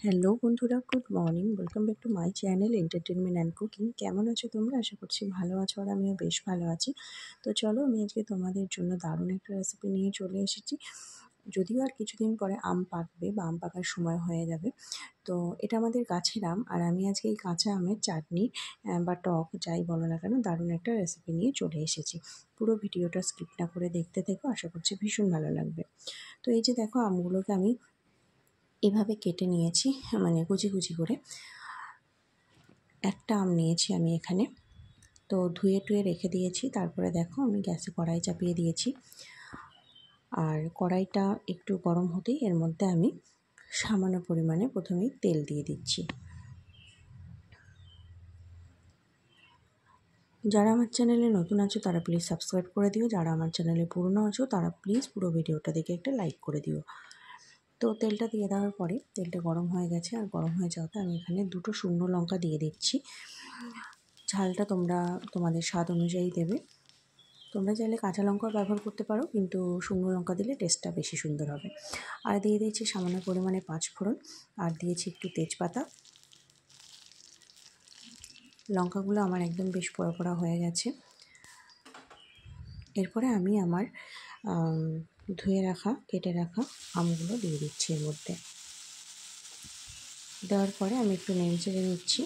Hello বন্ধুরা, good morning. Welcome back to my channel entertainment and cooking. কেমন আছো তোমরা? আশা করছি ভালো আছো, আর আমিও বেশ ভালো আছি। তো চলো, আমি আজকে তোমাদের জন্য দারুণ একটা রেসিপি নিয়ে চলে এসেছি। যদিও আর কিছুদিন পরে আম পাকবে বা আম পাকার সময় হয়ে যাবে। তো এটা আমাদের গাছের আম, আর আমি আজকে এই কাঁচা আমের চাটনি বা টক যাই বলো না কেন, দারুণ একটা রেসিপি নিয়ে চলে এসেছি। পুরো ভিডিওটা স্কিপ না করে দেখতে থেকো, আশা করছি ভীষণ ভালো লাগবে। তো এই যে দেখো, আমগুলোকে আমি এভাবে কেটে নিয়েছি, মানে কুচি কুচি করে। একটা আম নিয়েছি আমি এখানে, তো ধুয়ে টুয়ে রেখে দিয়েছি। তারপরে দেখো, আমি গ্যাসে কড়াই চাপিয়ে দিয়েছি, আর কড়াইটা একটু গরম হতেই এর মধ্যে আমি সামান্য পরিমাণে প্রথমেই তেল দিয়ে দিচ্ছি। যারা আমার চ্যানেলে নতুন আছো তারা প্লিজ সাবস্ক্রাইব করে দিও, যারা আমার চ্যানেলে পুরনো আছো তারা প্লিজ পুরো ভিডিওটা দেখে একটা লাইক করে দিও। তো তেলটা দিয়ে দেওয়ার পরে তেলটা গরম হয়ে গেছে, আর গরম হয়ে যাওয়াতে আমি এখানে 2টো শুকনো লঙ্কা দিয়ে দিচ্ছি। ঝালটা তোমরা তোমাদের স্বাদ অনুযায়ী দেবে। তোমরা চাইলে কাঁচা লঙ্কাও ব্যবহার করতে পারো, কিন্তু শুকনো লঙ্কা দিলে টেস্টটা বেশি সুন্দর হবে। আর দিয়ে দিয়েছি সামান্য পরিমাণে 5 ফোড়ন, আর দিয়েছি একটু তেজপাতা। লঙ্কাগুলো আমার একদম বেশ পোড়া পোড়া হয়ে গেছে। এরপরে আমি আমার ধুয়ে রাখা কেটে রাখা আমগুলো দিয়ে দিচ্ছি এর মধ্যে। দেওয়ার পরে আমি একটু নেড়ে চেড়ে নিচ্ছি।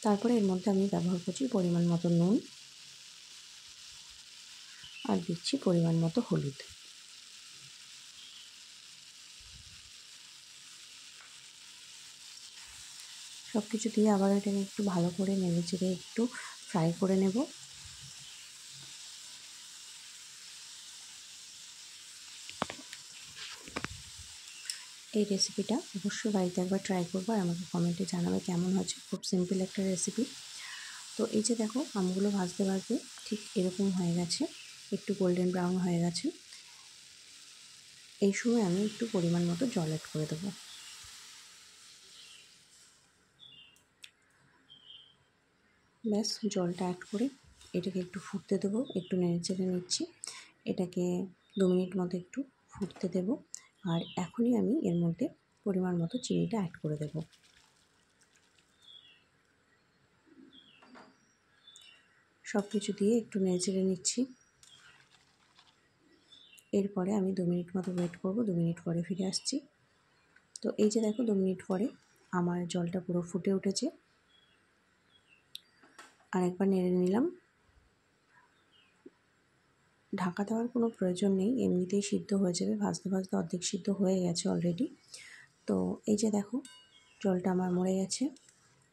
তারপরে এর মধ্যে আমি ব্যবহার করছি পরিমাণ মতো নুন, আর দিচ্ছি পরিমাণ মতো হলুদ। সব কিছু দিয়ে আবার এটাকে একটু ভালো করে নেড়ে চেড়ে একটু ফ্রাই করে নেব। এই রেসিপিটা অবশ্যই বাড়িতে একবার ট্রাই করবো, আর আমাকে কমেন্টে জানাবে কেমন হয়েছে। খুব সিম্পল একটা রেসিপি। তো এই যে দেখো, আমগুলো ভাজতে ভাজতে ঠিক এরকম হয়ে গেছে, একটু গোল্ডেন ব্রাউন হয়ে গেছে। এই সময় আমি একটু পরিমাণ মতো জল অ্যাড করে দেবো। ব্যাস, জলটা অ্যাড করে এটাকে একটু ফুটতে দেবো। একটু নেড়ে চেড়ে নিচ্ছি, এটাকে 2 মিনিট মতো একটু ফুটতে দেব। আর এখনই আমি এর মধ্যে পরিমাণ মতো চিনিটা অ্যাড করে দেব। সব কিছু দিয়ে একটু নেড়ে চেড়ে নিচ্ছি। এরপরে আমি 2 মিনিট মতো ওয়েট করব। 2 মিনিট পরে ফিরে আসছি। তো এই যে দেখো, 2 মিনিট পরে আমার জলটা পুরো ফুটে উঠেছে। আর একবার নেড়ে নিলাম। ঢাকা দেওয়ার কোনো প্রয়োজন নেই, এমনিতেই সিদ্ধ হয়ে যাবে। ভাজতে ভাজতে অর্ধেক সিদ্ধ হয়ে গেছে অলরেডি। তো এই যে দেখো, জলটা আমার মরে গেছে,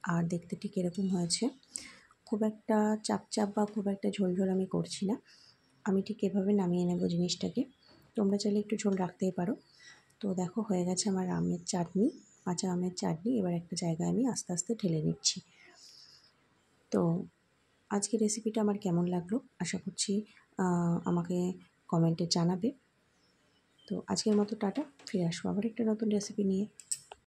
আর দেখতে ঠিক এরকম হয়েছে। খুব একটা চাপচাপ বা খুব একটা ঝোলঝোল আমি করছি না, আমি ঠিক এভাবে নামিয়ে নেব জিনিসটাকে। তোমরা চাইলে একটু ঝোল রাখতেই পারো। তো দেখো, হয়ে গেছে আমার আমের চাটনি, কাঁচা আমের চাটনি। এবার একটা জায়গায় আমি আস্তে আস্তে ঢেলে নিচ্ছি। তো আজকের রেসিপিটা আমার কেমন লাগলো আশা করছি আমাকে কমেন্টে জানাবে। তো আজকের মতো টাটা, ফিরে আসবো আবার একটা নতুন রেসিপি নিয়ে।